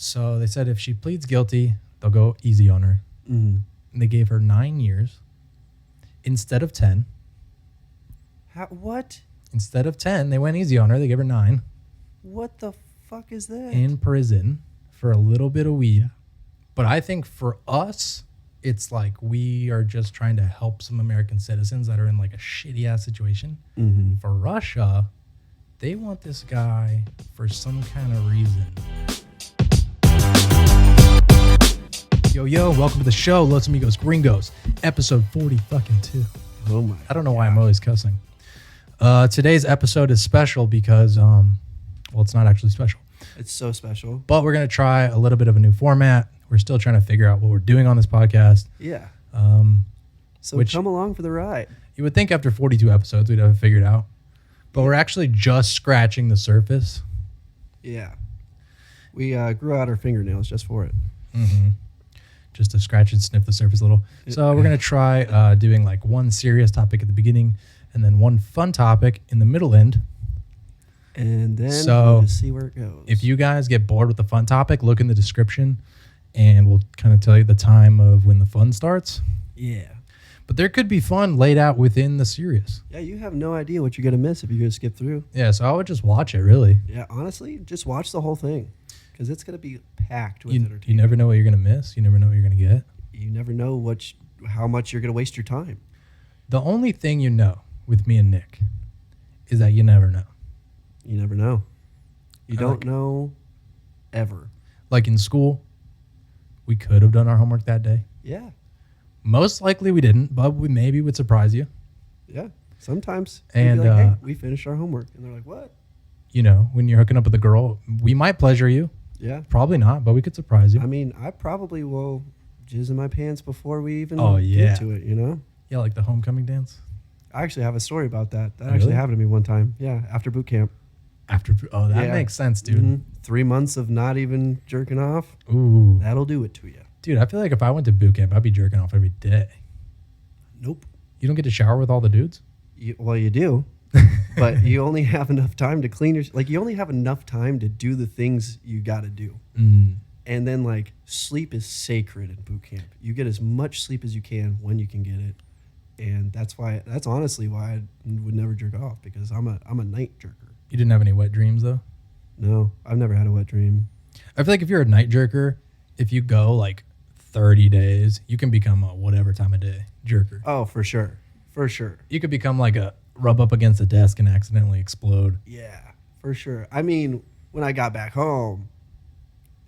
So they said if she pleads guilty, they'll go easy on her. Mm. And they gave her 9 years instead of 10. What? Instead of 10, they went easy on her. They gave her 9. What the fuck is that? In prison for a little bit of weed. But I think for us, it's like we are just trying to help some American citizens that are in like a shitty ass situation. Mm-hmm. For Russia, they want this guy for some kind of reason. Yo, welcome to the show, Los Amigos Gringos, episode 42. Oh my! I don't know why I'm always cussing. Today's episode is special because, well, it's not actually special. It's so special. But we're going to try a little bit of a new format. We're still trying to figure out what we're doing on this podcast. Yeah. So which come along for the ride. You would think after 42 episodes we'd have it figured out. But we're actually just scratching the surface. Yeah. We grew out our fingernails just for it. Mm-hmm. Just to scratch and sniff the surface a little. So we're going to try doing like one serious topic at the beginning and then one fun topic in the middle end. And then we'll just see where it goes. If you guys get bored with the fun topic, look in the description and we'll kind of tell you the time of when the fun starts. Yeah. But there could be fun laid out within the serious. Yeah, you have no idea what you're going to miss if you're going to skip through. Yeah, so I would just watch it, really. Yeah, honestly, just watch the whole thing because it's going to be packed with entertainment. You never know what you're going to miss. You never know what you're going to get. You never know how much you're going to waste your time. The only thing you know with me and Nick is that you never know. You never know. You don't know ever. Like in school, we could have done our homework that day. Yeah. Most likely we didn't, but we maybe would surprise you. Yeah. Sometimes. And be like, hey, we finished our homework. And they're like, what? You know, when you're hooking up with a girl, we might pleasure you. Yeah. Probably not, but we could surprise you. I mean, I probably will jizz in my pants before we even get to it, you know? Yeah, like the homecoming dance. I actually have a story about that. That Really? actually happened to me one time. Yeah, after boot camp. That makes sense, dude. Mm-hmm. 3 months of not even jerking off. Ooh. That'll do it to you. Dude, I feel like if I went to boot camp, I'd be jerking off every day. Nope. You don't get to shower with all the dudes? You do. But you only have enough time to clean your... Like, you only have enough time to do the things you got to do. Mm. And then, like, sleep is sacred in boot camp. You get as much sleep as you can when you can get it. And that's honestly why I would never jerk off, because I'm a night jerker. You didn't have any wet dreams, though? No, I've never had a wet dream. I feel like if you're a night jerker, if you go, like, 30 days, you can become a whatever time of day jerker. Oh, for sure. For sure. You could become, like, a rub up against a desk and accidentally explode. Yeah, for sure. I mean, when I got back home,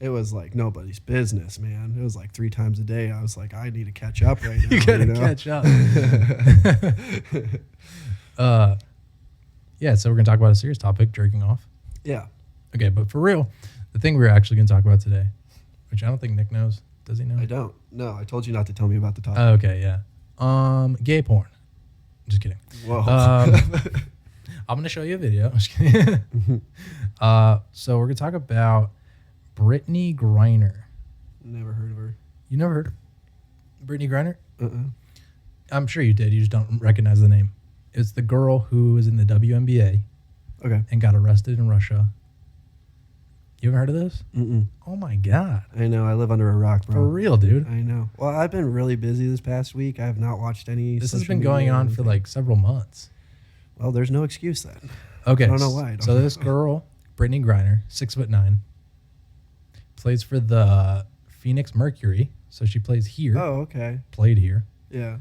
it was like nobody's business, man. It was like 3 times a day. I was like, I need to catch up right now. You gotta catch up. Yeah, so we're gonna talk about a serious topic, jerking off. Yeah. Okay, but for real, the thing we're actually gonna talk about today, which I don't think Nick knows. Does he know? I don't. No, I told you not to tell me about the topic. Okay, yeah. Gay porn. Just kidding. Whoa. I'm gonna show you a video. I'm just kidding. So we're gonna talk about Brittney Griner. Never heard of her. You never heard of Brittney Griner? Uh-uh. I'm sure you did. You just don't recognize the name. It's the girl who was in the WNBA. Okay. And got arrested in Russia. You ever heard of this? Mm-mm. Oh my God. I know. I live under a rock, bro. For real, dude. I know. Well, I've been really busy this past week. I have not watched any. This has been going on for like several months. Well, there's no excuse then. Okay. I don't know why. So this girl, Brittney Griner, 6'9", plays for the Phoenix Mercury. So she plays here. Oh, okay. Played here. Yeah.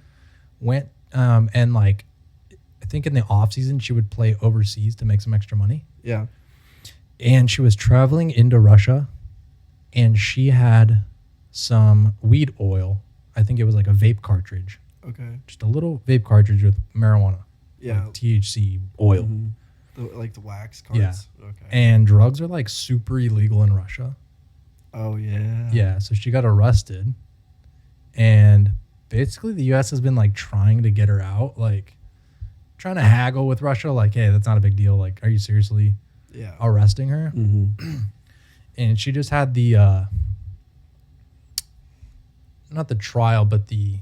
Went and like, I think in the off season she would play overseas to make some extra money. Yeah. And she was traveling into Russia, and she had some weed oil. I think it was like a vape cartridge. Okay. Just a little vape cartridge with marijuana. Yeah. Like THC oil. Mm-hmm. Like the wax cards. Yeah. Okay. And drugs are like super illegal in Russia. Oh, yeah. Yeah. So she got arrested. And basically the U.S. has been like trying to get her out, like trying to haggle with Russia. Like, hey, that's not a big deal. Like, are you seriously arresting her? Mm-hmm. And she just had the, not the trial, but the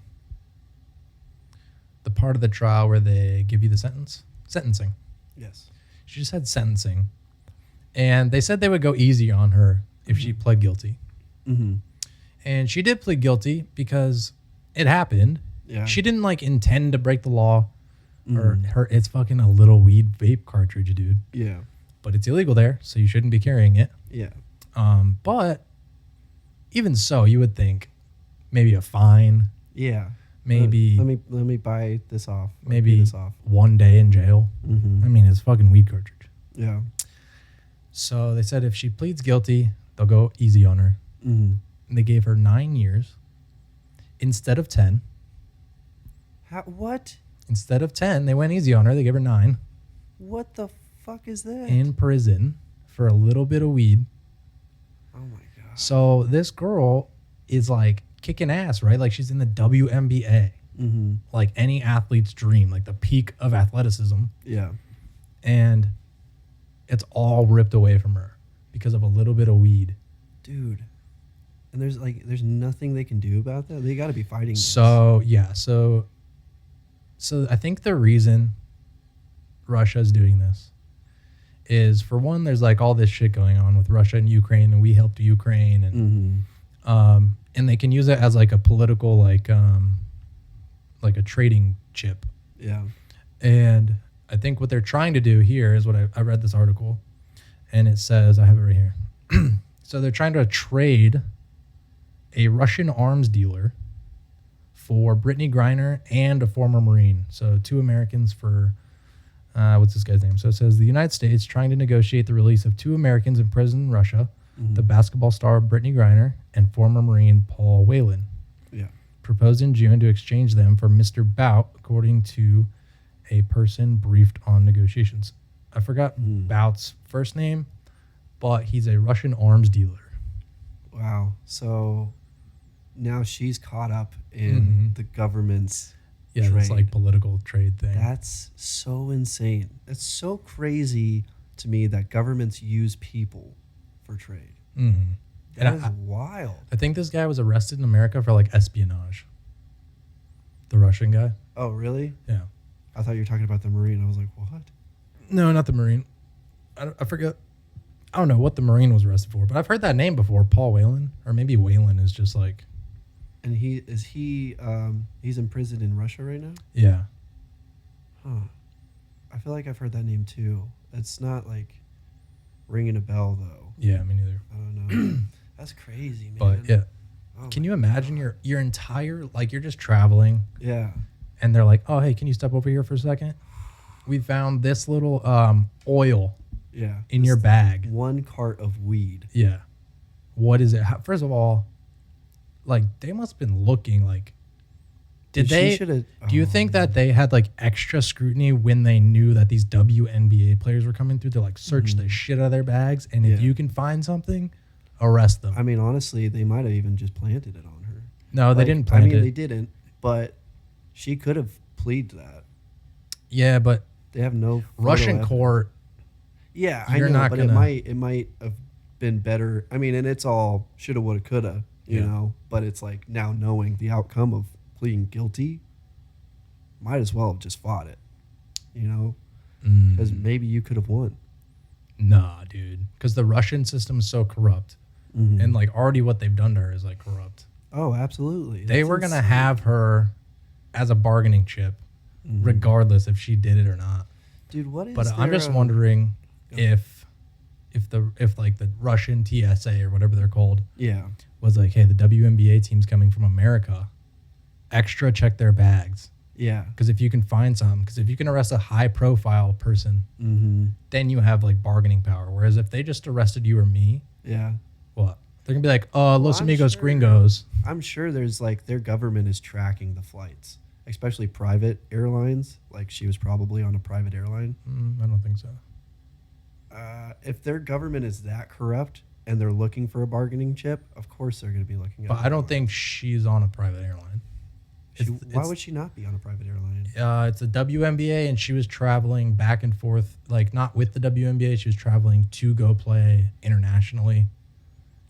part of the trial where they give you the sentencing. Yes. She just had sentencing. And they said they would go easy on her if she pled guilty. Mm-hmm. And she did plead guilty because it happened. Yeah. She didn't like intend to break the law. Or it's fucking a little weed vape cartridge, dude. Yeah. But it's illegal there, so you shouldn't be carrying it. Yeah. But even so, you would think maybe a fine. Yeah. Maybe let me buy this off. Maybe this off. 1 day in jail. Mm-hmm. I mean, it's fucking weed cartridge. Yeah. So they said if she pleads guilty, they'll go easy on her. Mm-hmm. And they gave her 9 years instead of 10. What? Instead of 10, they went easy on her. They gave her 9 What the fuck is that? in prison for a little bit of weed. Oh my god. So this girl is like kicking ass, right? Like she's in the WNBA. Mm-hmm. Like any athlete's dream, like the peak of athleticism. Yeah. And it's all ripped away from her because of a little bit of weed. Dude. And there's nothing they can do about that. They got to be fighting this. So, yeah. So I think the reason Russia's doing this is, for one, there's like all this shit going on with Russia and Ukraine, and we helped Ukraine, and and they can use it as like a political like a trading chip. Yeah. And I think what they're trying to do here is what I read this article, and it says, I have it right here. So they're trying to trade a Russian arms dealer for Brittney Griner and a former Marine. So 2 Americans for, what's this guy's name? So it says the United States trying to negotiate the release of 2 Americans in prison in Russia, the basketball star Brittney Griner and former Marine Paul Whelan. Yeah. Proposed in June to exchange them for Mr. Bout, according to a person briefed on negotiations. I forgot Bout's first name, but he's a Russian arms dealer. Wow. So now she's caught up in the government's trade. It's like political trade thing. That's so insane. It's so crazy to me that governments use people for trade. Mm-hmm. That is wild. I think this guy was arrested in America for like espionage. The Russian guy. Oh, really? Yeah. I thought you were talking about the Marine. I was like, what? No, not the Marine. I forget. I don't know what the Marine was arrested for, but I've heard that name before, Paul Whelan. Or maybe Whelan is just like... And he's imprisoned in Russia right now? Yeah. Huh. I feel like I've heard that name too. It's not like ringing a bell though. Yeah, me neither. I don't know. That's crazy, man. But yeah. Oh can you imagine your entire, like, you're just traveling. Yeah. And they're like, oh, hey, can you step over here for a second? We found this little oil in your bag. 1 cart of weed. Yeah. What is it? First of all, like, they must have been looking like, do you think that they had like extra scrutiny when they knew that these WNBA players were coming through? They're like, search the shit out of their bags, and if you can find something, arrest them. I mean, honestly, they might have even just planted it on her. No, they didn't plant it. They didn't, but she could have pleaded that. Yeah, but they have no Russian court. Yeah, I know, but it might have been better. I mean, and it's all shoulda, woulda, coulda, you know. But it's like, now knowing the outcome of pleading guilty, might as well have just fought it, you know, because maybe you could have won. Nah, dude, because the Russian system is so corrupt, and like already what they've done to her is like corrupt. Oh, absolutely. They were gonna have her as a bargaining chip, regardless if she did it or not. Dude, what is? But I'm just wondering if like the Russian TSA or whatever they're called, was like, hey, the WNBA team's coming from America. Extra check their bags. Yeah. Because if you can find some, because if you can arrest a high profile person, then you have like bargaining power. Whereas if they just arrested you or me, what? They're gonna be like, Los Amigos Gringos. I'm sure there's like, their government is tracking the flights, especially private airlines. Like, she was probably on a private airline. I don't think so. If their government is that corrupt and they're looking for a bargaining chip, of course they're going to be looking at it. But I don't think she's on a private airline. Why would she not be on a private airline? It's a WNBA, and she was traveling back and forth, like not with the WNBA. She was traveling to go play internationally.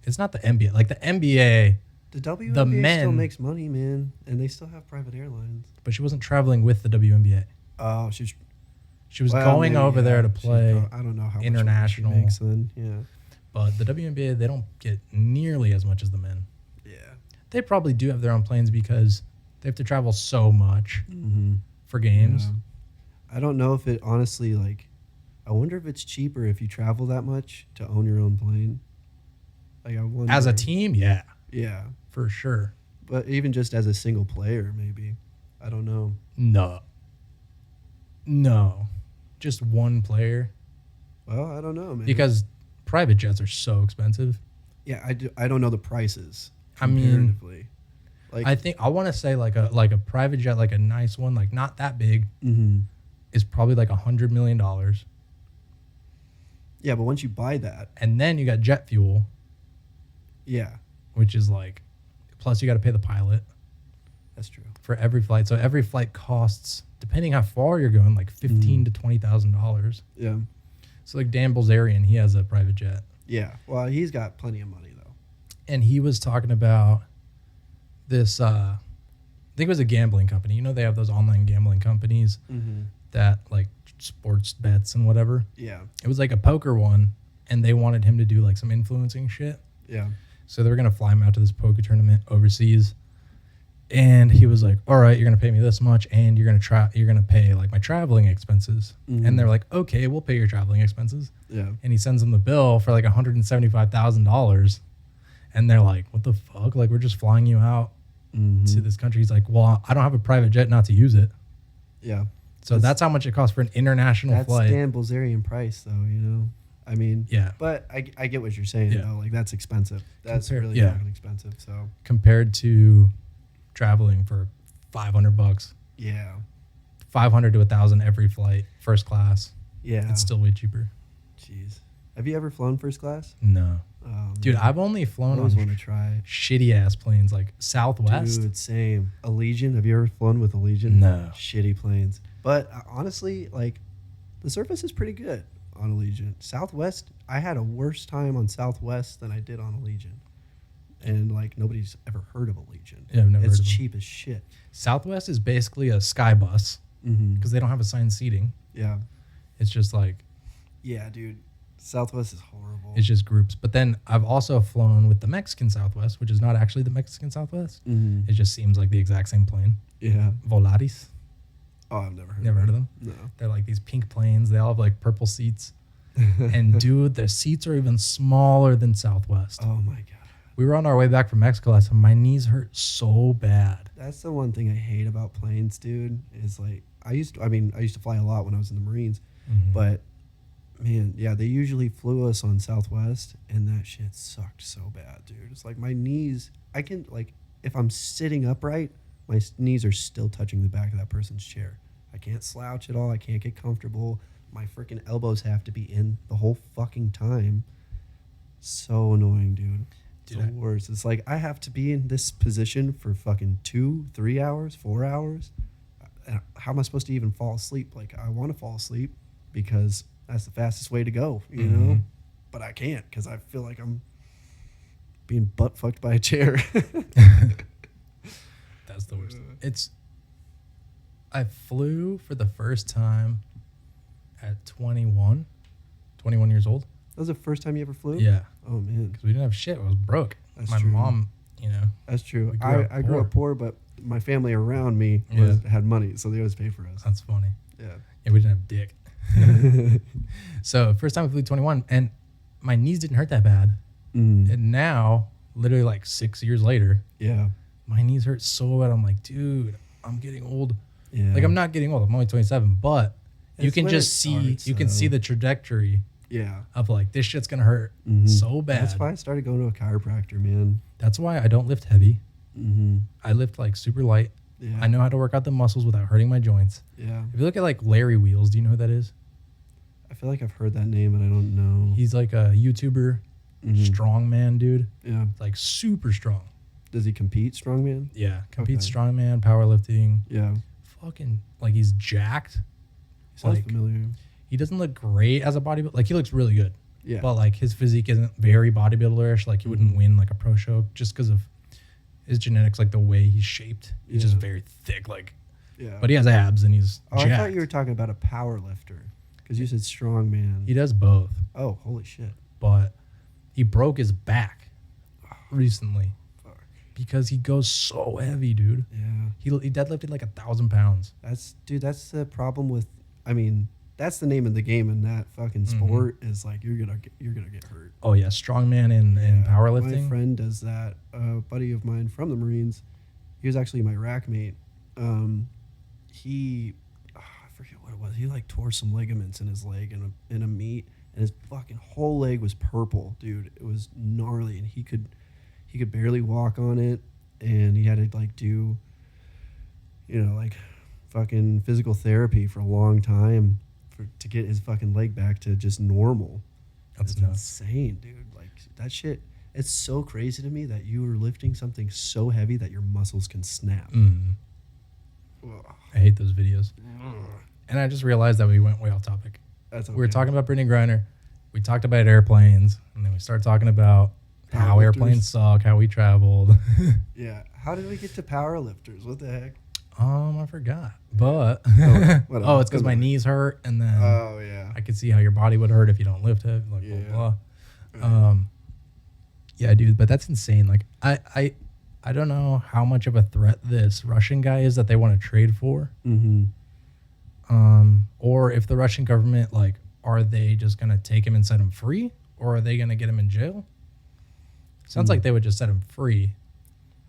It's not the NBA. Like the NBA, the WNBA still makes money, man, and they still have private airlines. But she wasn't traveling with the WNBA. Oh, she was going over there to play. I don't know how international. much she makes then. Yeah. But the WNBA, they don't get nearly as much as the men. Yeah. They probably do have their own planes because they have to travel so much for games. Yeah. I don't know if it honestly, like, I wonder if it's cheaper if you travel that much to own your own plane. Like, I wonder. As a team, yeah. Yeah. For sure. But even just as a single player, maybe. I don't know. No. Just one player. Well, I don't know, man. Because private jets are so expensive. Yeah, I don't know the prices. I mean, like, I think I want to say like a private jet, like a nice one, like not that big, is probably like $100 million. Yeah, but once you buy that, and then you got jet fuel. Yeah, which is like, plus you got to pay the pilot. That's true. For every flight, so every flight costs, depending how far you're going, like $15,000 to $20,000. Yeah. So like Dan Bilzerian, he has a private jet. Yeah. Well, he's got plenty of money though. And he was talking about this. I think it was a gambling company. You know, they have those online gambling companies that like sports bets and whatever. Yeah. It was like a poker one, and they wanted him to do like some influencing shit. Yeah. So they were gonna fly him out to this poker tournament overseas. And he was like, all right, you're going to pay me this much, and you're going to pay like my traveling expenses. And they're like, okay, we'll pay your traveling expenses. Yeah. And he sends them the bill for like $175,000. And they're like, what the fuck? Like, we're just flying you out to this country. He's like, well, I don't have a private jet not to use it. Yeah. So that's how much it costs for an international flight. That's Dan Bilzerian price though, you know? I mean, yeah. But I get what you're saying though. Like, that's expensive. That's really fucking expensive. So compared to traveling for $500, yeah, 500 to 1,000 every flight, first class. Yeah, it's still way cheaper. Jeez, have you ever flown first class? No, dude. I've only flown on shitty ass planes like Southwest. Dude, same. Allegiant. Have you ever flown with Allegiant? No, shitty planes. But honestly, like, the service is pretty good on Allegiant. Southwest, I had a worse time on Southwest than I did on Allegiant. And like, nobody's ever heard of Allegiant. Yeah, I've never heard of them. It's cheap as shit. Southwest is basically a sky bus because they don't have assigned seating. Yeah, it's just like, yeah, dude. Southwest is horrible. It's just groups. But then I've also flown with the Mexican Southwest, which is not actually the Mexican Southwest. It just seems like the exact same plane. Yeah, Volaris. Oh, I've never heard of them. No, they're like these pink planes. They all have like purple seats. And dude, the seats are even smaller than Southwest. Oh my god. We were on our way back from Mexico last time. My knees hurt so bad. That's the one thing I hate about planes, dude. Is like, I used to fly a lot when I was in the Marines, but man, yeah, they usually flew us on Southwest, and that shit sucked so bad, dude. It's like my knees. I can, like, if I'm sitting upright, my knees are still touching the back of that person's chair. I can't slouch at all. I can't get comfortable. My freaking elbows have to be in the whole fucking time. So annoying, dude. It's the worst. It's like, I have to be in this position for fucking 2, 3 hours, 4 hours. How am I supposed to even fall asleep? Like, I want to fall asleep because that's the fastest way to go, you know? But I can't because I feel like I'm being butt fucked by a chair. That's the worst. I flew for the first time at 21 years old. That was the first time you ever flew? Yeah. Oh, man. Because we didn't have shit. I was broke. That's my true. mom, you know. That's true. I grew up poor, but my family around me had money, so they always pay for us. That's funny. Yeah. Yeah, we didn't have dick. So first time I flew 21, and my knees didn't hurt that bad. And now, literally like 6 years later, my knees hurt so bad. I'm like, dude, I'm getting old. Yeah. Like, I'm not getting old. I'm only 27, but you can just see, you can see the trajectory. Yeah. Of like, this shit's gonna hurt so bad. That's why I started going to a chiropractor, man. That's why I don't lift heavy. I lift like super light. Yeah. I know how to work out the muscles without hurting my joints. Yeah. If you look at like Larry Wheels, do you know who that is? I feel like I've heard that name, but I don't know. He's like a YouTuber, strongman dude. Yeah. Like super strong. Does he compete strongman? Yeah. Competes strongman, powerlifting. Yeah. Fucking, like, he's jacked. Sounds familiar. He doesn't look great as a bodybuilder. Like, he looks really good. Yeah. But, like, his physique isn't very bodybuilderish. Like, he wouldn't win, like, a pro show just because of his genetics, like, the way he's shaped. He's just very thick, like. Yeah. But he has abs, and he's jacked. I thought you were talking about a power lifter because you said strong man. He does both. Oh, holy shit. But He broke his back recently because he goes so heavy, dude. Yeah. He deadlifted like 1,000 pounds. That's the problem with. I mean, that's the name of the game in that fucking sport is like you're gonna get hurt. Oh yeah, strongman and powerlifting. My friend does that. A buddy of mine from the Marines. He was actually my rack mate. He, I forget what it was. He like tore some ligaments in his leg in a meet, and his fucking whole leg was purple, dude. It was gnarly, and he could barely walk on it, and he had to like do, like fucking physical therapy for a long time to get his fucking leg back to just normal. That's nuts. Insane, dude. Like that shit. It's so crazy to me that you are lifting something so heavy that your muscles can snap. I hate those videos. And I just realized that we went way off topic. That's okay. We were talking about Brittney Griner. We talked about airplanes, and then we started talking about how airplanes suck, how we traveled. Yeah. How did we get to powerlifters? What the heck? I forgot. But it's because my knees hurt, and then I could see how your body would hurt if you don't lift heavy. Like blah blah. Yeah, dude, but that's insane. Like I don't know how much of a threat this Russian guy is that they want to trade for. Or if the Russian government, like, are they just gonna take him and set him free, or are they gonna get him in jail? Sounds like they would just set him free.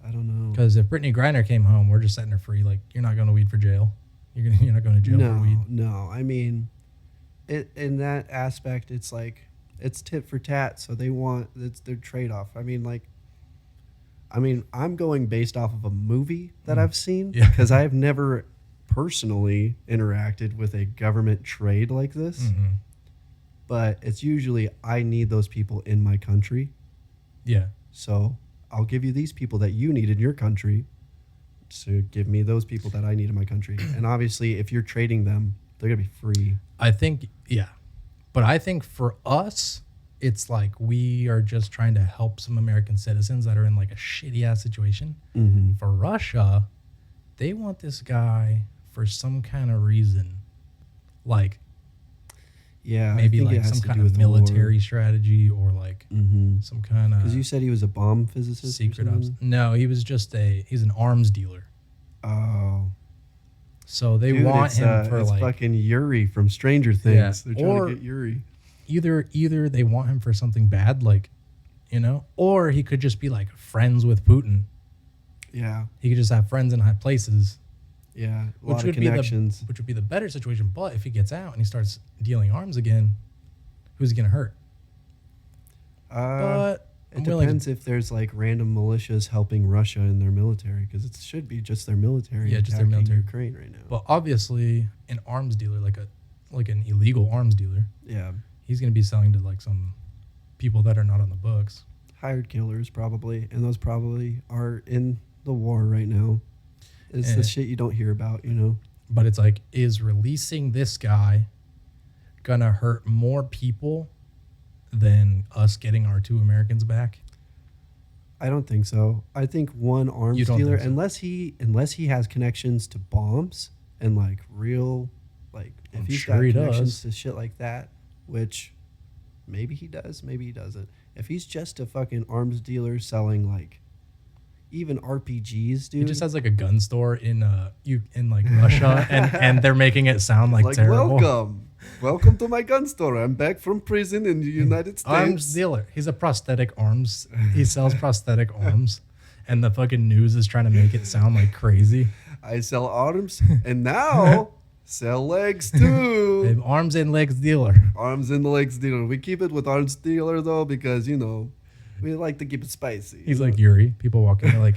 I don't know. Because if Brittney Griner came home, we're just setting her free. Like, you're not going to weed for jail. You're not going to jail for weed. No, I mean, in that aspect, it's like it's tit for tat. So it's their trade off. I mean, I'm going based off of a movie that I've seen because I've never personally interacted with a government trade like this. But it's usually I need those people in my country. Yeah. So I'll give you these people that you need in your country. So give me those people that I need in my country. And obviously, if you're trading them, they're going to be free. I think, yeah. But I think for us, it's like we are just trying to help some American citizens that are in like a shitty ass situation. For Russia, they want this guy for some kind of reason. Like, maybe like some kind of military strategy or like some kind of. Because you said he was a bomb physicist. Secret ops. No, he was just he's an arms dealer. Oh. So they want him for it's like fucking Yuri from Stranger Things. Yeah. They're trying to get Yuri. Either they want him for something bad, like, or he could just be like friends with Putin. Yeah. He could just have friends in high places. Yeah, a lot of connections. Which would be the better situation. But if he gets out and he starts dealing arms again, who's he going to hurt? But it depends if there's like random militias helping Russia in their military, because it should be just their military. Yeah, just their military. Ukraine right now. Well, obviously, an arms dealer, like an illegal arms dealer. Yeah. He's going to be selling to like some people that are not on the books. Hired killers probably, and those probably are in the war right now. It's the shit you don't hear about, But it's like, is releasing this guy gonna hurt more people than us getting our 2 Americans back? I don't think so. I think one arms dealer, unless he has connections to bombs and like real, like if he's got connections to shit like that, which maybe he does, maybe he doesn't. If he's just a fucking arms dealer selling like even RPGs, dude. He just has like a gun store in like Russia, and they're making it sound like terrible. Welcome to my gun store. I'm back from prison in the United States. Arms dealer. He's a prosthetic arms. He sells prosthetic arms, and the fucking news is trying to make it sound like crazy. I sell arms, and now sell legs too. Arms and legs dealer. Arms and legs dealer. We keep it with arms dealer though because we like to keep it spicy. He's like Yuri. People walk in, they're like,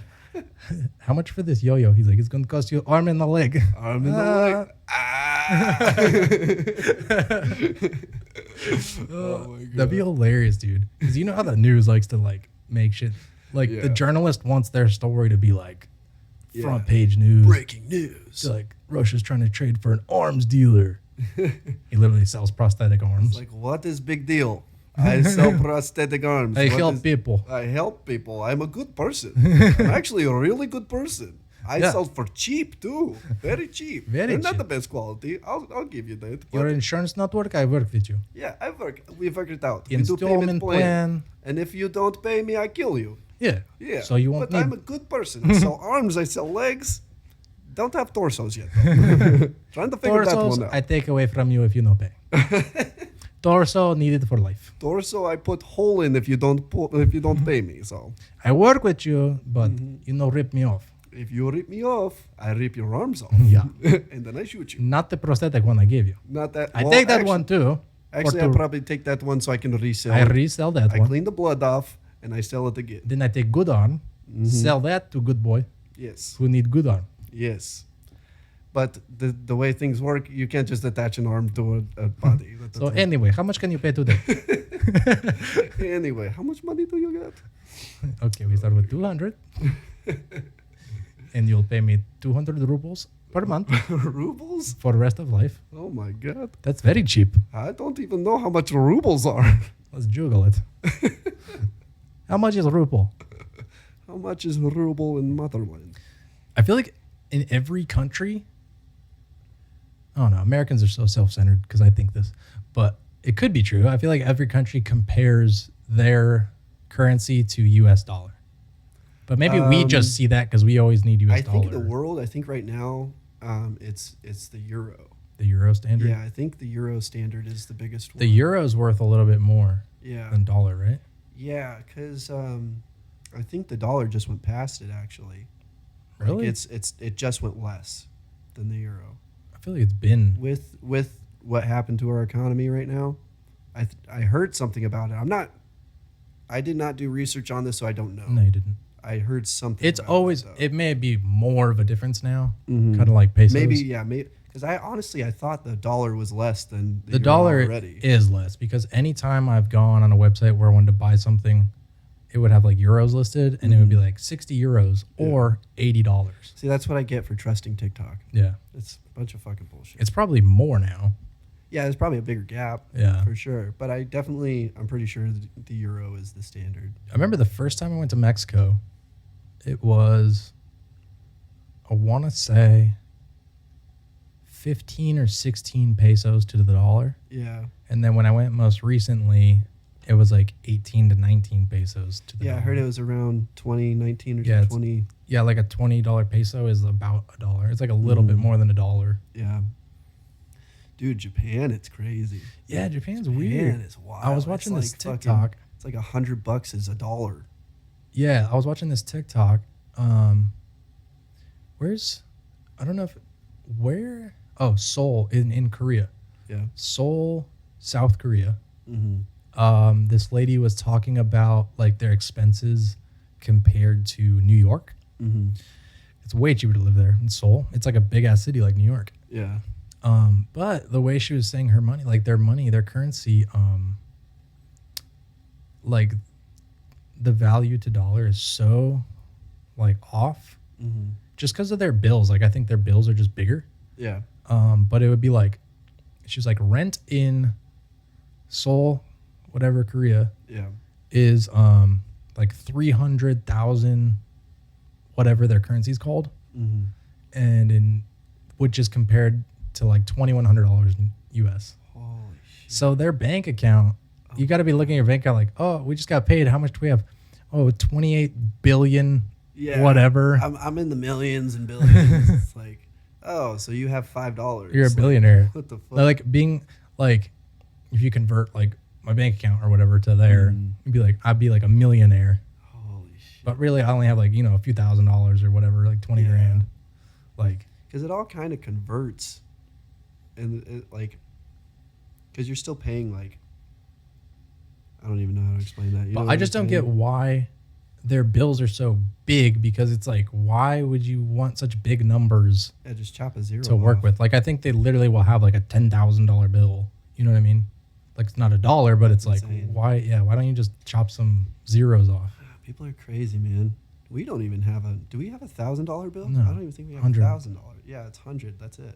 how much for this yo-yo? He's like, it's going to cost you arm and the leg. Arm and the leg. Oh my God. That'd be hilarious, dude. Because you know how the news likes to like make shit. Like the journalist wants their story to be like front page news. Breaking news. Like, Russia's trying to trade for an arms dealer. He literally sells prosthetic arms. It's like, what is big deal? I sell prosthetic arms. I help people. I help people. I'm a good person. I'm actually a really good person. I sold for cheap too. Very cheap. Very cheap. Not the best quality. I'll give you that. Your insurance not work, I work with you. Yeah, we work it out. Installment we do payment plan. And if you don't pay me, I kill you. Yeah. Yeah. So you won't But I'm a good person. I sell arms, I sell legs. Don't have torsos yet though. Trying to figure that one out. I take away from you if you no pay. Torso needed for life. Torso I put hole in if you don't pay me. So I work with you, but rip me off. If you rip me off, I rip your arms off. Yeah. And then I shoot you. Not the prosthetic one I gave you. Not that. I take that one too. Actually, I'll probably take that one so I can resell I it. resell that one. I clean the blood off and I sell it again. Then I take good arm, sell that to good boy. Yes. Who need good arm. Yes. But the way things work, you can't just attach an arm to a body. So anyway, how much can you pay today? Anyway, how much money do you get? Okay, we start with 200. And you'll pay me 200 rubles per month. Rubles? For the rest of life. Oh my God. That's very cheap. I don't even know how much rubles are. Let's juggle it. How much is a ruble? How much is a ruble in motherland? I feel like in every country, I don't know, Americans are so self-centered because I think this, but it could be true. I feel like every country compares their currency to US dollar. But maybe we just see that because we always need US dollar. I think the world, right now, it's the euro. The euro standard? Yeah, I think the euro standard is the biggest one. The euro's worth a little bit more than dollar, right? Yeah, because I think the dollar just went past it, actually. Really? Like it just went less than the euro. I feel like it's been with what happened to our economy right now. I heard something about it. I did not do research on this, so I don't know. No, you didn't. I heard something. It's always it may be more of a difference now, kind of like pesos. Maybe because I thought the dollar was less than the euro dollar already. Is less because anytime I've gone on a website where I wanted to buy something, it would have like euros listed and it would be like 60 euros or $80. See, that's what I get for trusting TikTok. Yeah. It's a bunch of fucking bullshit. It's probably more now. Yeah, there's probably a bigger gap. Yeah. For sure. But I'm pretty sure the euro is the standard. I remember the first time I went to Mexico, it was, I want to say 15 or 16 pesos to the dollar. Yeah. And then when I went most recently, it was like 18 to 19 pesos to the dollar. I heard it was around 20, 19 or 20. Yeah, like a $20 peso is about $1. It's like a little bit more than $1. Yeah. Dude, Japan, it's crazy. Yeah, Japan's weird. Japan is wild. I was watching this TikTok. It's like $100 is $1. Yeah, I was watching this TikTok. Seoul in Korea. Yeah. Seoul, South Korea. Mm-hmm. This lady was talking about like their expenses compared to New York. Mm-hmm. It's way cheaper to live there in Seoul. It's like a big ass city like New York. Yeah. But the way she was saying her money, like their currency, like the value to dollar is so like off just because of their bills. Like I think their bills are just bigger. Yeah. But it would be like, she was like rent in Seoul, whatever Korea is, like 300,000, whatever their currency is called. Mm-hmm. And which is compared to like $2,100 in US. Holy shit. So their bank account, you got to be looking at your bank account like, oh, we just got paid. How much do we have? Oh, 28 billion, whatever. I'm in the millions and billions. It's like, oh, so you have $5. You're a billionaire. What the fuck? Like being like, if you convert like my bank account or whatever to there, you'd be like, I'd be like a millionaire. Holy shit. But really, I only have like, a few $1,000s or whatever, like 20 grand. Like, because it all kind of converts. And it, like, because you're still paying like, I don't even know how to explain that. But I just don't get why their bills are so big, because it's like, why would you want such big numbers? Yeah, just chop a zero to work with. Like, I think they literally will have like a $10,000 bill. You know what I mean? Like, it's not $1, but it's like, why? Yeah, why don't you just chop some zeros off? People are crazy, man. We don't even have do we have $1,000 bill? No. I don't even think we have $1,000. Yeah, it's 100. That's it.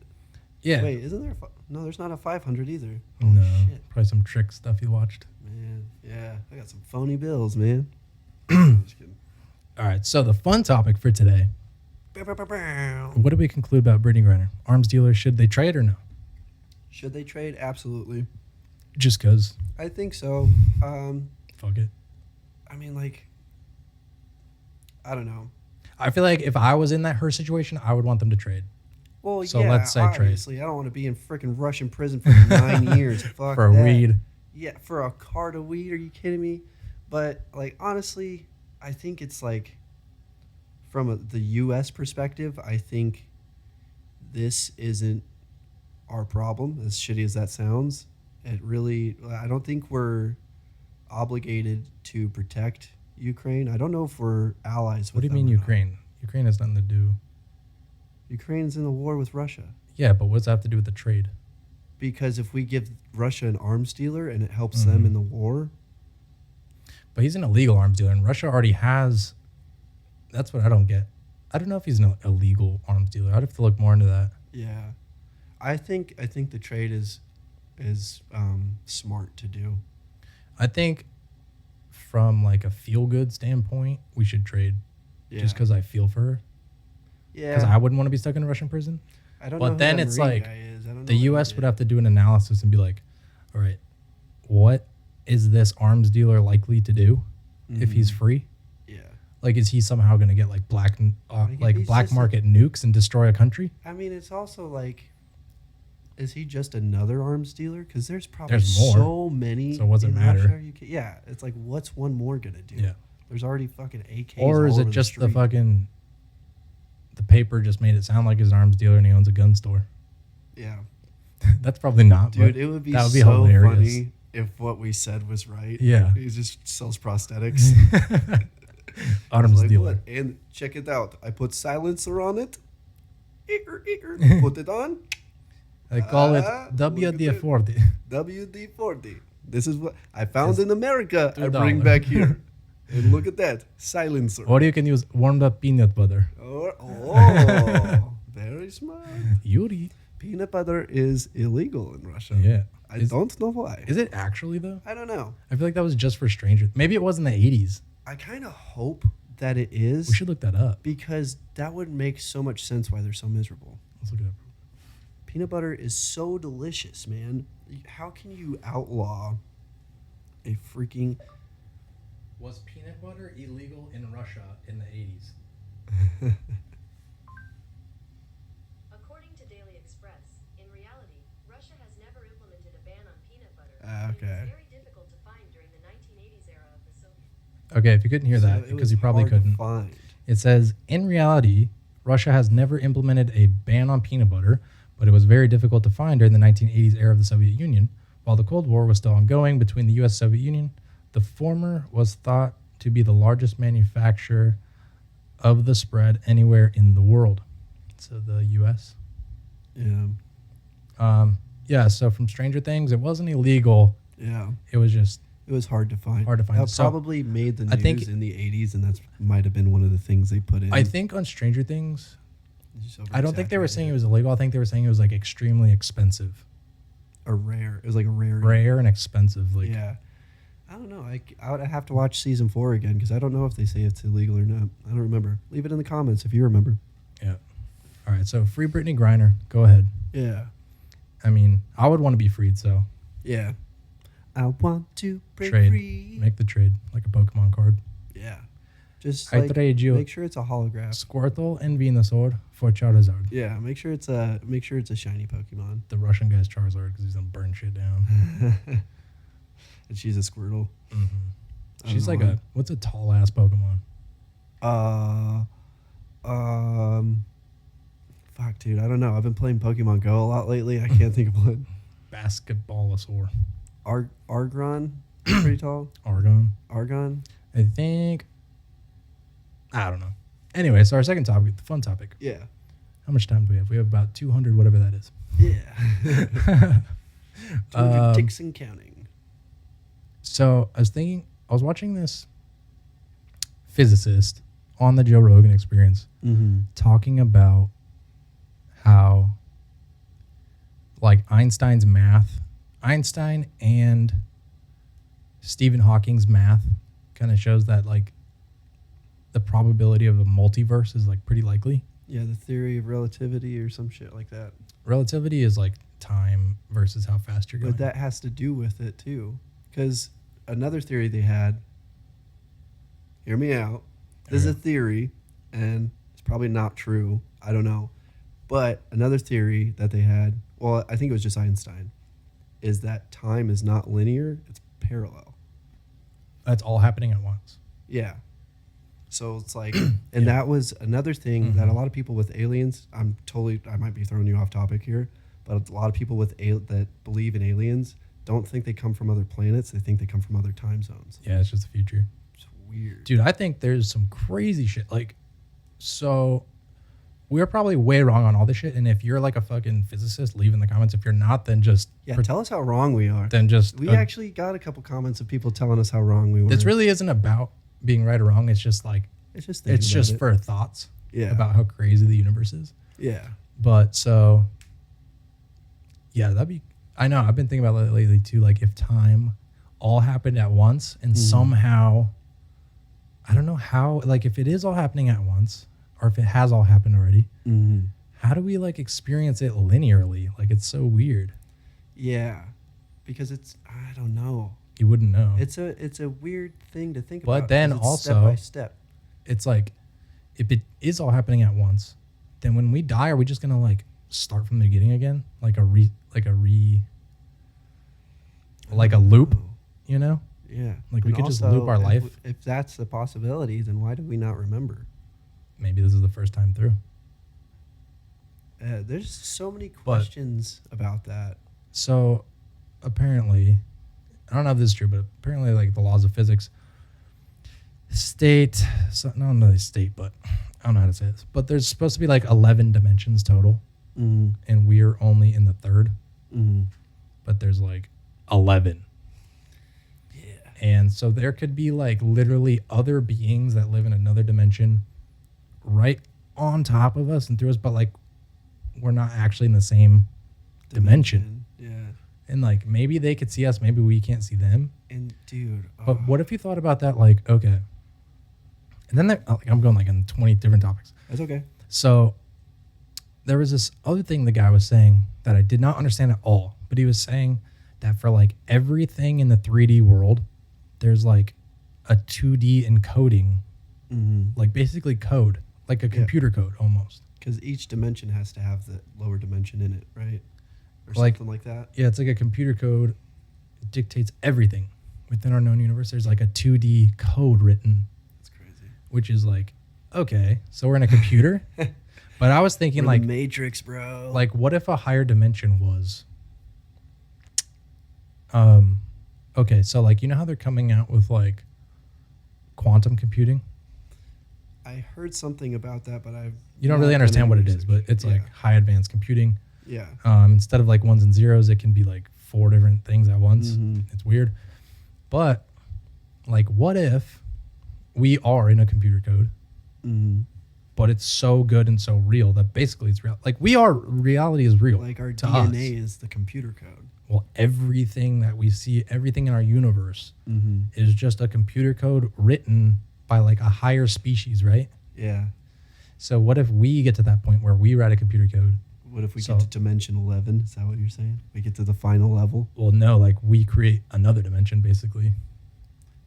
Yeah. Wait, isn't there? No, there's not a 500 either. No, shit. Probably some trick stuff you watched. Man, yeah, I got some phony bills, man. Just kidding. All right, so the fun topic for today What do we conclude about Brittney Griner? Arms dealers, should they trade or no? Should they trade? Absolutely. Just because? I think so. Fuck it. I mean, like, I don't know. I feel like if I was in her situation, I would want them to trade. Well, so let's say obviously, trade. I don't want to be in freaking Russian prison for 9 years. Fuck for that. Weed. Yeah, for a cart of weed. Are you kidding me? But, like, honestly, I think it's like, from the U.S. perspective, I think this isn't our problem, as shitty as that sounds. I don't think we're obligated to protect Ukraine. I don't know if we're allies with them. What do you mean Ukraine? Ukraine has nothing to do. Ukraine's in the war with Russia. Yeah, but what's that have to do with the trade? Because if we give Russia an arms dealer and it helps them in the war. But he's an illegal arms dealer, and Russia already has. That's what I don't get. I don't know if he's an illegal arms dealer. I'd have to look more into that. Yeah, I think the trade is smart to do. I think from like a feel good standpoint, we should trade. Yeah. Just because I feel for her. Yeah. Because I wouldn't want to be stuck in a Russian prison. I don't know. But then it's like the U.S. would have to do an analysis and be like, all right, what is this arms dealer likely to do if he's free? Yeah. Like, is he somehow going to get like black market nukes and destroy a country? I mean, it's also like, is he just another arms dealer? Because there's probably so many. So what's it matter? Yeah. It's like, what's one more going to do? Yeah. There's already fucking AKs. Or is it just the fucking... The paper just made it sound like he's an arms dealer and he owns a gun store. Yeah. That's probably not. Dude, it would be so hilarious. Funny if what we said was right. Yeah. He just sells prosthetics. Arms dealer. What? And check it out. I put silencer on it. Put it on. I call it WD-40. WD-40. This is what I found in America. I bring back here. And look at that. Silencer. Or you can use warmed up peanut butter. Oh, very smart. Yuri. Peanut butter is illegal in Russia. Yeah. I don't know why. Is it actually, though? I don't know. I feel like that was just for strangers. Maybe it was in the 80s. I kind of hope that it is. We should look that up. Because that would make so much sense why they're so miserable. Let's look it up. Peanut butter is so delicious, man. How can you outlaw a freaking... Was peanut butter illegal in Russia in the 80s? According to Daily Express, in reality, Russia has never implemented a ban on peanut butter. Okay. It was very difficult to find during the 1980s era of the Soviet. Okay, if you couldn't hear that, because you probably couldn't. It says, in reality, Russia has never implemented a ban on peanut butter, but it was very difficult to find during the 1980s era of the Soviet Union. While the Cold War was still ongoing between the U.S. and Soviet Union, the former was thought to be the largest manufacturer of the spread anywhere in the world. So the U.S. Yeah. Yeah, so from Stranger Things, it wasn't illegal. Yeah. It was just... It was hard to find. That probably made the news in the 80s, and that might have been one of the things they put in. I think on Stranger Things, I don't think they were saying it was illegal. I think they were saying it was like extremely expensive. Or rare. It was like a rare. Rare and expensive. Like, yeah. I don't know. I would have to watch season 4 again because I don't know if they say it's illegal or not. I don't remember. Leave it in the comments if you remember. Yeah. All right. So free Brittney Griner. Go ahead. Yeah. I mean, I would want to be freed. So. Yeah. I want to break trade. Free. Make the trade like a Pokemon card. Yeah. Just I trade you. Make sure it's a holograph. Squirtle and Venusaur for Charizard. Yeah. Make sure it's a shiny Pokemon. The Russian guy's Charizard because he's gonna burn shit down. And she's a Squirtle. Mm-hmm. She's like what's a tall ass Pokemon? Fuck, dude. I don't know. I've been playing Pokemon Go a lot lately. I can't think of one. Basketballasaur. Argon. Pretty tall. Argon. I think. I don't know. Anyway, so our second topic, the fun topic. Yeah. How much time do we have? We have about 200, whatever that is. Yeah. 200 ticks and counting. So I was watching this physicist on the Joe Rogan Experience talking about how like Einstein and Stephen Hawking's math kind of shows that like the probability of a multiverse is like pretty likely. Yeah, the theory of relativity or some shit like that. Relativity is like time versus how fast you're going. But that has to do with it too. Because another theory they had, hear me out, this is a theory, and it's probably not true. I don't know. But another theory that they had, well, I think it was just Einstein, is that time is not linear, it's parallel. That's all happening at once. Yeah. So it's like, and that was another thing that a lot of people with aliens, I might be throwing you off topic here, but a lot of people that believe in aliens don't think they come from other planets. They think they come from other time zones. Yeah, it's just the future. It's weird. Dude, I think there's some crazy shit. Like, so we're probably way wrong on all this shit. And if you're like a fucking physicist, leave in the comments. If you're not, then just... Yeah, tell us how wrong we are. Then just... We actually got a couple comments of people telling us how wrong we were. This really isn't about being right or wrong. It's just like... It's just for thoughts about how crazy the universe is. Yeah. But so... Yeah, that'd be... I know. I've been thinking about it lately too. Like if time all happened at once and somehow... I don't know how... Like if it is all happening at once... Or if it has all happened already, how do we like experience it linearly? Like it's so weird. Yeah, because I don't know. You wouldn't know. It's a weird thing to think about. But then also, step by step. It's like, if it is all happening at once, then when we die, are we just gonna like start from the beginning again, like a loop? You know? Yeah. Like we could just loop our life. If that's the possibility, then why do we not remember? Maybe this is the first time through. There's so many questions about that. So apparently, I don't know if this is true, but apparently like the laws of physics state, not really state, but I don't know how to say this, but there's supposed to be like 11 dimensions total. And we're only in the third. But there's like 11. Yeah. And so there could be like literally other beings that live in another dimension right on top of us and through us, but like we're not actually in the same dimension. Yeah. And like maybe they could see us, maybe we can't see them. And dude, but what if you thought about that? Like, okay, and then I'm going like in 20 different topics. That's okay. So there was this other thing the guy was saying that I did not understand at all, but he was saying that for like everything in the 3D world, there's like a 2D encoding, like basically code. Like a computer code almost. Because each dimension has to have the lower dimension in it, right? Or like, something like that. Yeah, it's like a computer code. It dictates everything within our known universe. There's like a 2D code written. That's crazy. Which is like, okay, so we're in a computer. But I was thinking like... the Matrix, bro. Like what if a higher dimension was... Okay, so like, you know how they're coming out with like quantum computing? I heard something about that, but you don't really understand what it is, but it's like high advanced computing. Yeah. Instead of like ones and zeros, it can be like 4 different things at once. It's weird. But like, what if we are in a computer code, but it's so good and so real that basically it's real. Like reality is real. Like our DNA is the computer code. Well, everything that we see, everything in our universe is just a computer code written by like a higher species, right? Yeah. So what if we get to that point where we write a computer code? What if we get to dimension 11? Is that what you're saying? We get to the final level? Well, no, like we create another dimension, basically.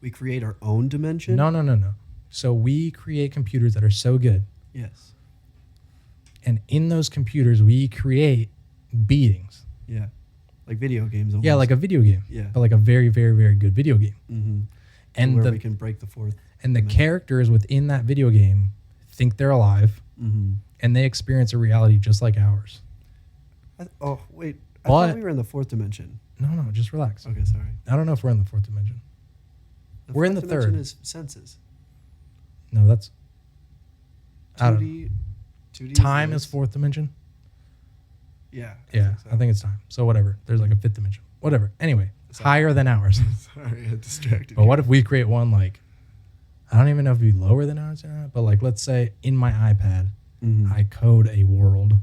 We create our own dimension? No. So we create computers that are so good. Yes. And in those computers, we create beings. Yeah. Like video games almost. Yeah, like a video game. Yeah. But like a very, very, very good video game. And where we can break the fourth. And the characters within that video game think they're alive, and they experience a reality just like ours. Wait. I thought we were in the fourth dimension. No, just relax. Okay, sorry. I don't know if we're in the fourth dimension. We're in the third. Is senses. No, that's 2D. Time is fourth dimension. Yeah. I think it's time. So whatever. There's like a fifth dimension. Whatever. Anyway, higher than ours. Sorry, I distracted. But what if we create one like, I don't even know if it'd be lower than ours or not, but like let's say in my iPad, I code a world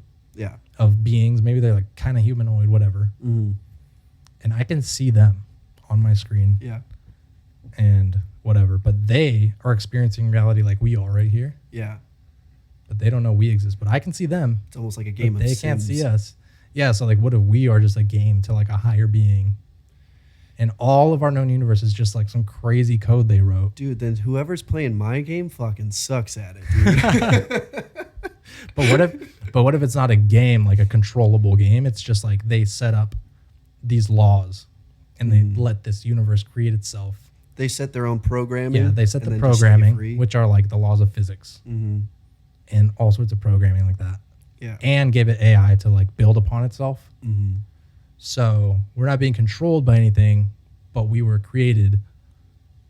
of beings. Maybe they're like kind of humanoid, whatever. And I can see them on my screen. Yeah. And whatever. But they are experiencing reality like we are right here. Yeah. but they don't know we exist. But I can see them. It's almost like a game of They Sims. can't see us. Yeah, so like what if we are just a game to like a higher being? And all of our known universe is just like some crazy code they wrote. Dude, then whoever's playing my game fucking sucks at it, dude. But what if it's not a game, like a controllable game? It's just like they set up these laws and they let this universe create itself. They set their own programming. Yeah, they set the programming, which are like the laws of physics and all sorts of programming like that. Yeah. And gave it AI to like build upon itself. So we're not being controlled by anything, but we were created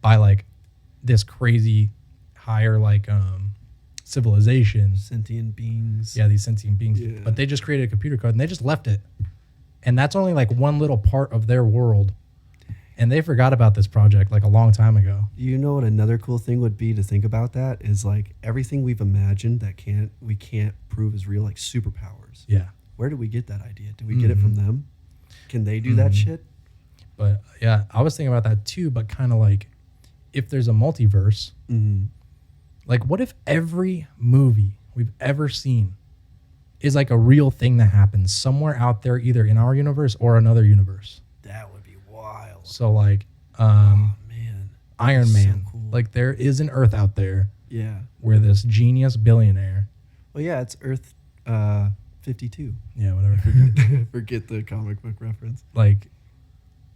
by like this crazy higher like civilization. Sentient beings. Yeah, these sentient beings. Yeah. But they just created a computer code and they just left it. And that's only like one little part of their world. And they forgot about this project like a long time ago. You know what another cool thing would be to think about that is like everything we've imagined that we can't prove is real, like superpowers. Yeah. Where did we get that idea? Did we get it from them? Can they do that shit? But yeah, I was thinking about that too, but kind of like if there's a multiverse, like what if every movie we've ever seen is like a real thing that happens somewhere out there, either in our universe or another universe? That would be wild. So like man, Iron Man, so cool. like there is an Earth out there Yeah. where this genius billionaire. Well, yeah, it's Earth 52. Yeah, whatever. Forget the comic book reference. Like,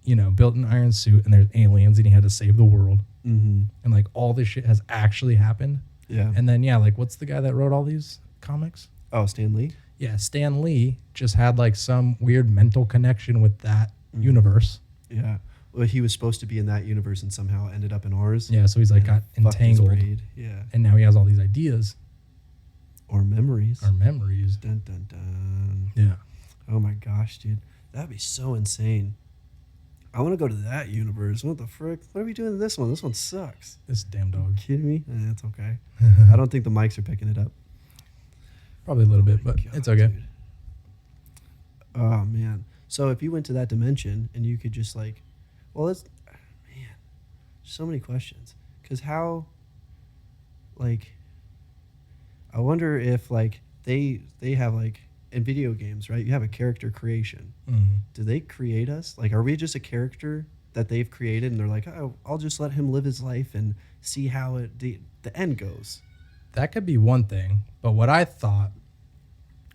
you know, built an iron suit and there's aliens and he had to save the world. And like all this shit has actually happened. Yeah. And then, yeah, like what's the guy that wrote all these comics? Oh, Stan Lee? Yeah, Stan Lee just had like some weird mental connection with that universe. Yeah. Well, he was supposed to be in that universe and somehow ended up in ours. Yeah, so he's like got Fucked his entangled. braid. Yeah. And now he has all these ideas. Or memories. Or memories. Dun, dun, dun. Yeah. Oh my gosh, dude. That'd be so insane. I want to go to that universe. What the frick? What are we doing in this one? This one sucks. This damn dog. You kidding me? It's okay. I don't think the mics are picking it up. Probably a little bit, but God, it's okay. dude. Oh, man. So if you went to that dimension and you could just like, well, it's, man, so many questions. Because how, like, I wonder if like they have like in video games, right? You have a character creation. Do they create us? Like, are we just a character that they've created and they're like, oh, I'll just let him live his life and see how the end goes? That could be one thing, but what I thought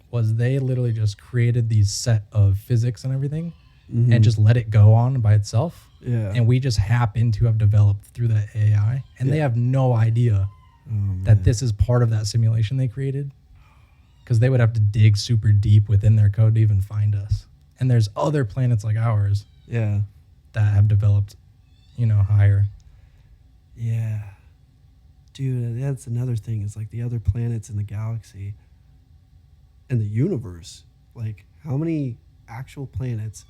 was they literally just created these set of physics and everything and just let it go on by itself. Yeah. And we just happen to have developed through that AI, and they have no idea that this is part of that simulation they created, because they would have to dig super deep within their code to even find us. And there's other planets like ours Yeah. that have developed, you know, higher. Yeah. Dude, that's another thing. Is like the other planets in the galaxy and the universe. Like, how many actual planets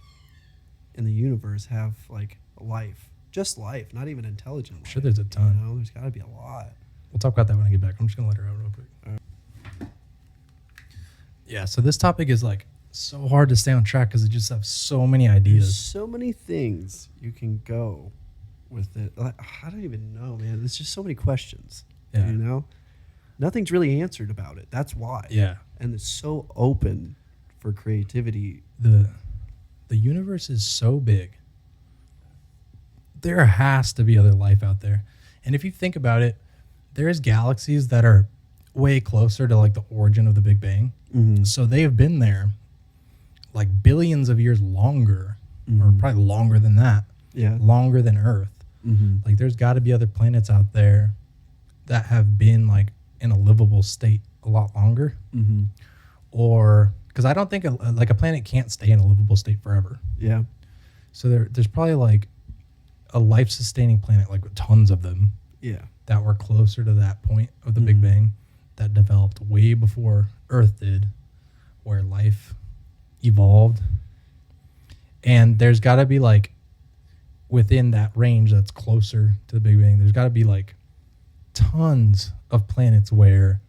in the universe have like life? Just life, not even intelligent life. I'm sure there's a ton. You know, there's got to be a lot. We'll talk about that when I get back. I'm just going to let her out real quick. Yeah, so this topic is like so hard to stay on track because it just have so many There's ideas. so many things you can go with it. Like, I don't even know, man. There's just so many questions. Yeah. You know? Nothing's really answered about it. That's why. Yeah. And it's so open for creativity. The universe is so big. There has to be other life out there. And if you think about it, there's galaxies that are way closer to like the origin of the Big Bang. So they have been there like billions of years longer, or probably longer than that. Yeah. Longer than Earth. Like there's got to be other planets out there that have been like in a livable state a lot longer. Or because I don't think like a planet can't stay in a livable state forever. Yeah. So there's probably like a life-sustaining planet, like tons of them, Yeah. that were closer to that point of the Big Bang that developed way before Earth did, where life evolved. And there's got to be like within that range that's closer to the Big Bang, there's got to be like tons of planets where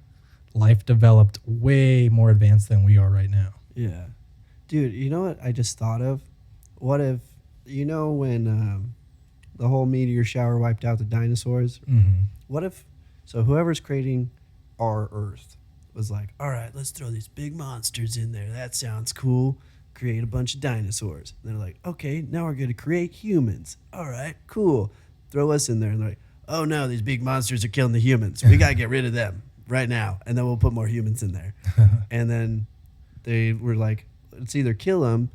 life developed way more advanced than we are right now. Yeah. Dude, you know what I just thought of? What if, you know, when the whole meteor shower wiped out the dinosaurs? What if, so whoever's creating our Earth, was like, all right, let's throw these big monsters in there. That sounds cool. Create a bunch of dinosaurs. And they're like, okay, now we're going to create humans. All right, cool. Throw us in there. And they're like, oh no, these big monsters are killing the humans. We got to get rid of them right now. And then we'll put more humans in there. And then they were like, let's either kill them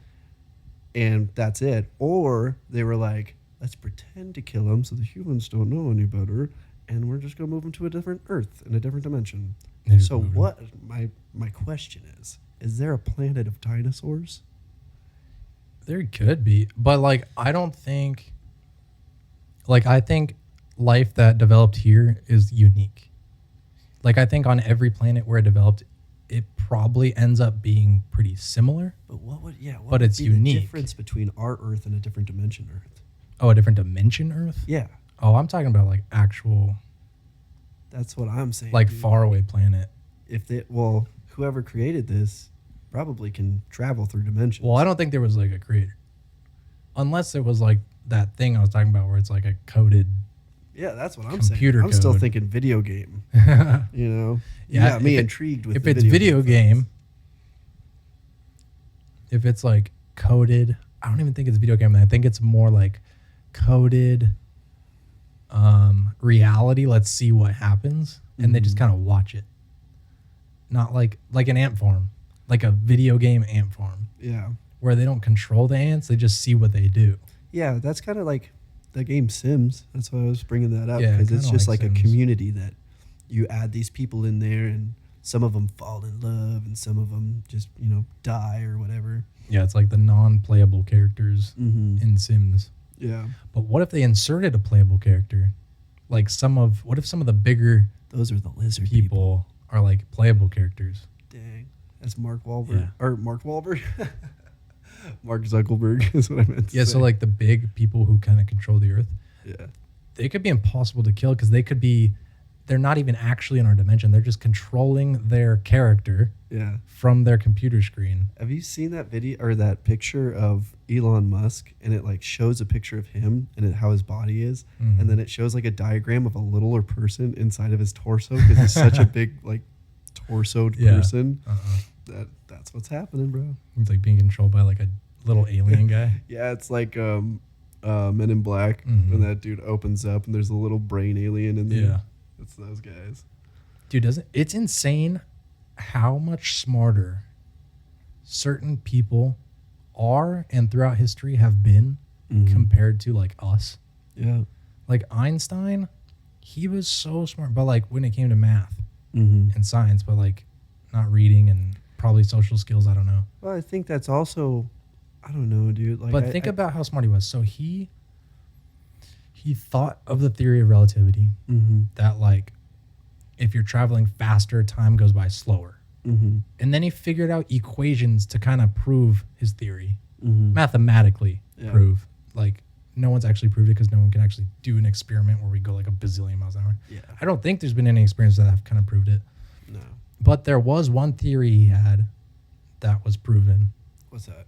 and that's it. Or they were like, let's pretend to kill them so the humans don't know any better. And we're just going to move them to a different Earth in a different dimension. So what my question is there a planet of dinosaurs? There could be, but like I don't think, like I think life that developed here is unique. Like I think on every planet where it developed, it probably ends up being pretty similar. But what would but it's unique. The difference between our Earth and a different dimension Earth? Oh, a different dimension Earth? Yeah. Oh, I'm talking about like actual. That's what I'm saying. Like faraway planet. Whoever created this probably can travel through dimensions. Well, I don't think there was like a creator. Unless it was like that thing I was talking about where it's like a coded. Yeah, that's what I'm computer saying. I'm code. still thinking video game. You know? Yeah, you got me intrigued with if it's video game. If it's like coded, I don't even think it's video game. I think it's more like coded reality. Let's see what happens. And they just kind of watch it. Not like an ant farm. Like a video game ant farm. Yeah. Where they don't control the ants. They just see what they do. Yeah, that's kind of like the game Sims. That's why I was bringing that up. Yeah, because it's just like Sims. a community that you add these people in there and some of them fall in love and some of them just, die or whatever. Yeah, it's like the non-playable characters in Sims. Yeah. But what if they inserted a playable character? Like what if some of the bigger those are the lizard people are like playable characters? Dang. That's Mark Wahlberg. Yeah. Or Mark Wahlberg? Mark Zuckerberg is what I meant to say. Yeah, so like the big people who kind of control the earth. Yeah. They could be impossible to kill because they're not even actually in our dimension. They're just controlling their character from their computer screen. Have you seen that video or that picture of Elon Musk and it like shows a picture of him and how his body is and then it shows like a diagram of a littler person inside of his torso because he's such a big like torsoed person. That's what's happening, bro. It's like being controlled by like a little alien guy. Yeah, it's like Men in Black when that dude opens up and there's a little brain alien in there. Yeah. It's those guys. Dude, it's insane how much smarter certain people are and throughout history have been compared to like us. Yeah. Like Einstein, he was so smart, but like when it came to math and science, but like not reading and probably social skills, I don't know. Well, I think that's also, I don't know, dude. Like, but think about how smart he was. So he thought of the theory of relativity that like if you're traveling faster, time goes by slower. And then he figured out equations to kind of prove his theory, mathematically prove. Like no one's actually proved it because no one can actually do an experiment where we go like a bazillion miles an hour. Yeah. I don't think there's been any experiments that have kind of proved it. No. But there was one theory he had that was proven. What's that?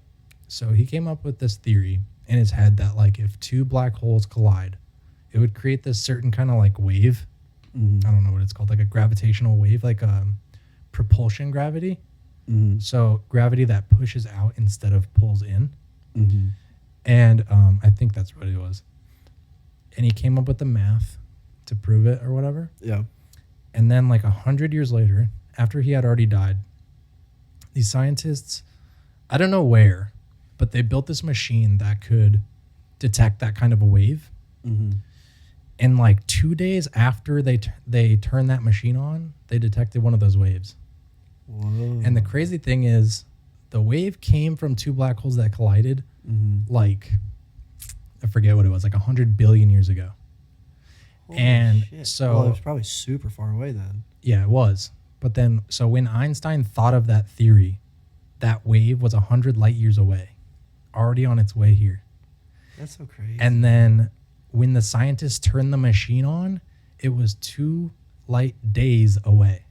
So he came up with this theory in his head that like if two black holes collide, it would create this certain kind of like wave. I don't know what it's called, like a gravitational wave, like propulsion gravity. So gravity that pushes out instead of pulls in. And I think that's what it was. And he came up with the math to prove it or whatever. Yeah. And then like 100 years later, after he had already died, these scientists, I don't know where, but they built this machine that could detect that kind of a wave. And like 2 days after they turned that machine on, they detected one of those waves. Whoa. And the crazy thing is, the wave came from two black holes that collided like, I forget what it was, like 100 billion years ago. Holy and shit. So well, it was probably super far away then. Yeah, it was. But then, so when Einstein thought of that theory, that wave was 100 light years away, already on its way here. That's so crazy. And then when the scientists turned the machine on, it was 2 light days away.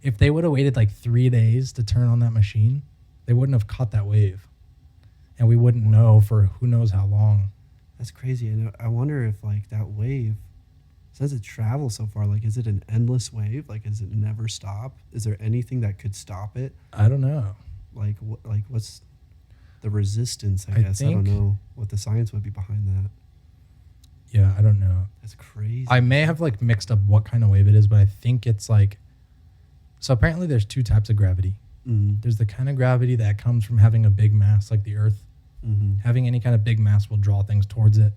If they would have waited like 3 days to turn on that machine, they wouldn't have caught that wave. And we wouldn't know for who knows how long. That's crazy. And I wonder if like that wave since it travels so far, like, is it an endless wave? Like, does it never stop? Is there anything that could stop it? I don't know. Like, what's the resistance? I guess I don't know what the science would be behind that. Yeah, I don't know. That's crazy. I may have like mixed up what kind of wave it is, but I think it's like. So apparently, there's 2 types of gravity. Mm-hmm. There's the kind of gravity that comes from having a big mass, like the Earth. Mm-hmm. Having any kind of big mass will draw things towards it,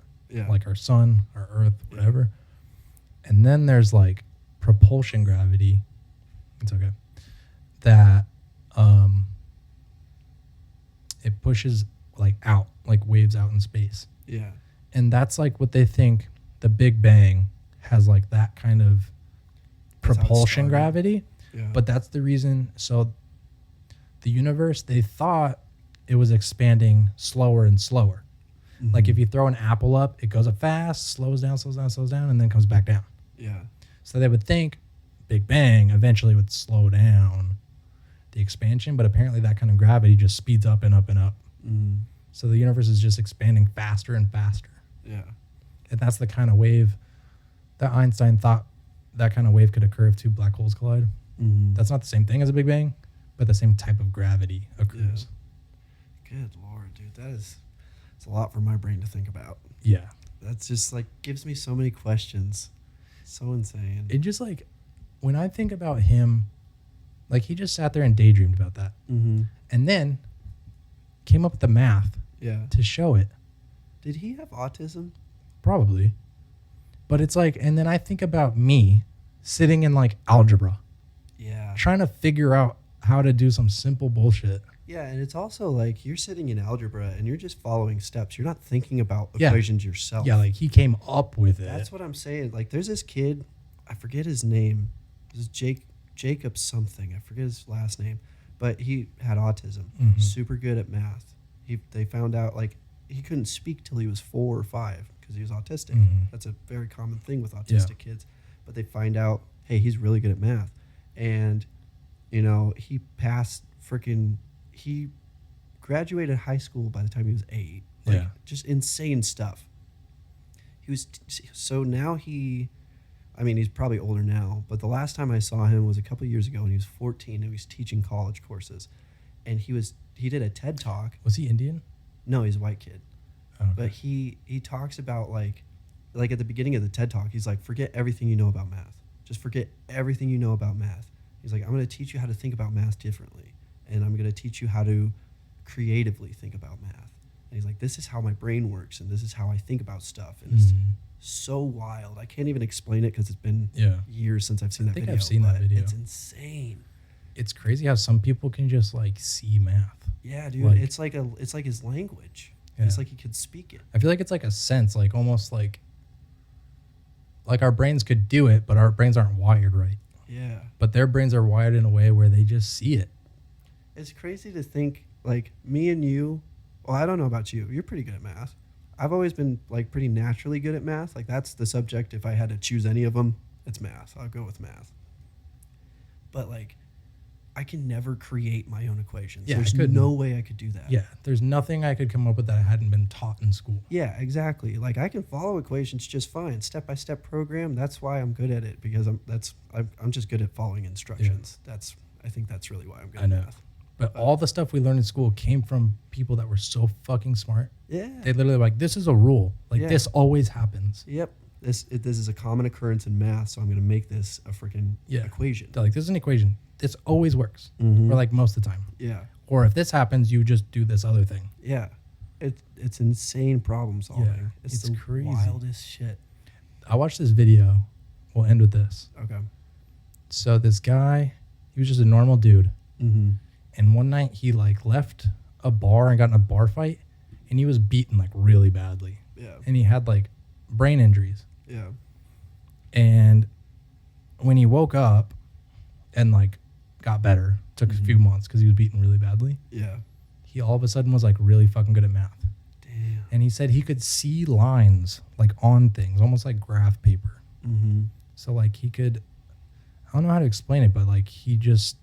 like our sun, our Earth, whatever. Yeah. And then there's like propulsion gravity. It's okay. That it pushes like out, like waves out in space. Yeah. And that's like what they think the Big Bang has, like that kind of propulsion gravity. Yeah. But that's the reason. So the universe, they thought it was expanding slower and slower. Mm-hmm. Like if you throw an apple up, it goes up fast, slows down, and then comes back down. Yeah. So they would think Big Bang eventually would slow down the expansion, but apparently that kind of gravity just speeds up and up and up. Mm-hmm. So the universe is just expanding faster and faster. Yeah. And that's the kind of wave that Einstein thought that kind of wave could occur if 2 black holes collide. Mm-hmm. That's not the same thing as a Big Bang, but the same type of gravity occurs. Yeah. Good Lord, dude. It's a lot for my brain to think about. Yeah. That's just like gives me so many questions. So insane. It just like, when I think about him, like he just sat there and daydreamed about that. Mm-hmm. And then came up with the math to show it. Did he have autism? Probably. But it's like, and then I think about me sitting in like algebra. Yeah. Trying to figure out how to do some simple bullshit. Yeah, and it's also like you're sitting in algebra and you're just following steps. You're not thinking about equations yourself. Yeah, like he came up with it. That's what I'm saying. Like there's this kid, I forget his name. This is Jacob something. I forget his last name. But he had autism. Mm-hmm. Super good at math. They found out like he couldn't speak till he was 4 or 5 because he was autistic. Mm-hmm. That's a very common thing with autistic kids. But they find out, hey, he's really good at math. And, you know, he graduated high school by the time he was 8. Like, just insane stuff. So now he's probably older now, but the last time I saw him was a couple of years ago when he was 14 and he was teaching college courses. And he did a TED Talk. Was he Indian? No, he's a white kid. Oh, okay. But he talks about like at the beginning of the TED Talk, he's like, forget everything you know about math. Just forget everything you know about math. He's like, I'm going to teach you how to think about math differently. And I'm going to teach you how to creatively think about math. And he's like, this is how my brain works. And this is how I think about stuff. And it's so wild. I can't even explain it because it's been years since I've seen that video. I've seen that video. It's insane. It's crazy how some people can just like see math. Yeah, dude. Like, it's like his language. Yeah. It's like he could speak it. I feel like it's like a sense, like almost like our brains could do it, but our brains aren't wired right. Yeah. But their brains are wired in a way where they just see it. It's crazy to think, like, me and you, well, I don't know about you. You're pretty good at math. I've always been, like, pretty naturally good at math. Like, that's the subject. If I had to choose any of them, it's math. I'll go with math. But, like, I can never create my own equations. Yeah, there's no way I could do that. Yeah, there's nothing I could come up with that hadn't been taught in school. Yeah, exactly. Like I can follow equations just fine, step-by-step program. That's why I'm good at it because I'm just good at following instructions. Yeah. I think that's really why I'm good at math. But all the stuff we learned in school came from people that were so fucking smart. Yeah. They literally were like, this is a rule. Like this always happens. Yep. This is a common occurrence in math, so I'm going to make this a freaking equation. They're like, this is an equation. This always works. Mm-hmm. Or like most of the time. Yeah. Or if this happens, you just do this other thing. Yeah. It's insane problem solving. Yeah, it's the crazy. Wildest shit. I watched this video. We'll end with this. Okay. So this guy, he was just a normal dude. Mm-hmm. And one night he like left a bar and got in a bar fight and he was beaten like really badly. Yeah. And he had like brain injuries. Yeah. And when he woke up and like got better, took a few months because he was beaten really badly. Yeah. He all of a sudden was like really fucking good at math. Damn. And he said he could see lines like on things, almost like graph paper. Mm-hmm. So like he could, I don't know how to explain it, but like he just,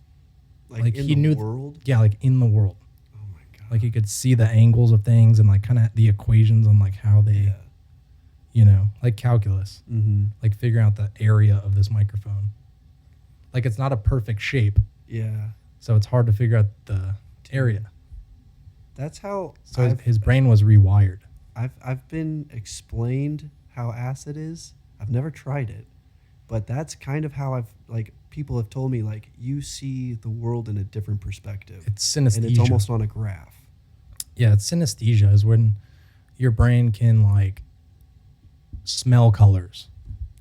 like in he the knew world? Yeah, like in the world. Oh my God. Like he could see the angles of things and like kind of the equations on like how they, you know, like calculus, like figuring out the area of this microphone. Like it's not a perfect shape. Yeah. So it's hard to figure out the area. That's how. So his brain was rewired. I've been explained how acid is. I've never tried it, but that's kind of how people have told me, like, you see the world in a different perspective. It's synesthesia. And it's almost on a graph. Yeah, it's synesthesia is when your brain can, like, smell colors.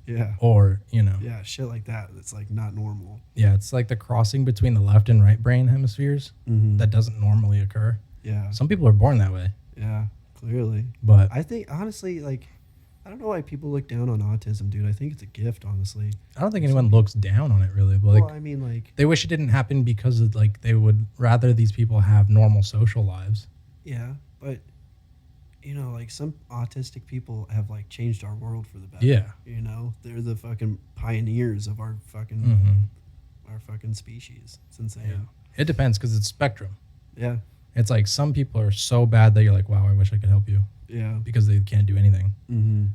Yeah. Or, you know. Yeah, shit like that. It's, like, not normal. Yeah, it's like the crossing between the left and right brain hemispheres that doesn't normally occur. Yeah. Some people are born that way. Yeah, clearly. But I think, honestly, like, I don't know why people look down on autism, dude. I think it's a gift, honestly. I don't think anyone looks down on it, really. But well, I mean, like, they wish it didn't happen because of, like, they would rather these people have normal social lives. Yeah, but, you know, like, some autistic people have, like, changed our world for the better. Yeah. You know? They're the fucking pioneers of our fucking species. It's insane. Yeah. It depends because it's spectrum. Yeah. It's like some people are so bad that you're like, wow, I wish I could help you. Yeah. Because they can't do anything.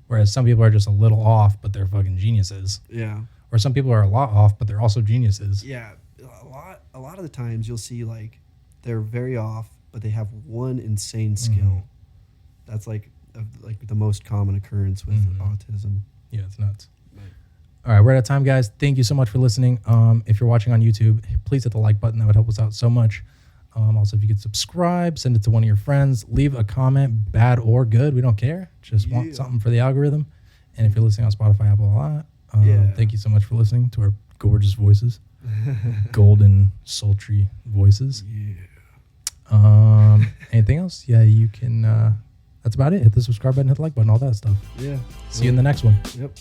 Whereas some people are just a little off, but they're fucking geniuses. Yeah. Or some people are a lot off, but they're also geniuses. Yeah. A lot of the times you'll see, like, they're very off, but they have one insane skill. That's like the most common occurrence with autism. Yeah, it's nuts. All right, we're out of time, guys. Thank you so much for listening. If you're watching on YouTube, please hit the like button. That would help us out so much. Also, if you could subscribe, send it to one of your friends, leave a comment, bad or good. We don't care. Just want something for the algorithm. And if you're listening on Spotify, Apple, a lot, thank you so much for listening to our gorgeous voices. Golden, sultry voices. Yeah. Anything else? Yeah, you can. That's about it. Hit the subscribe button, hit the like button, all that stuff. Yeah. See you in the next one. Yep.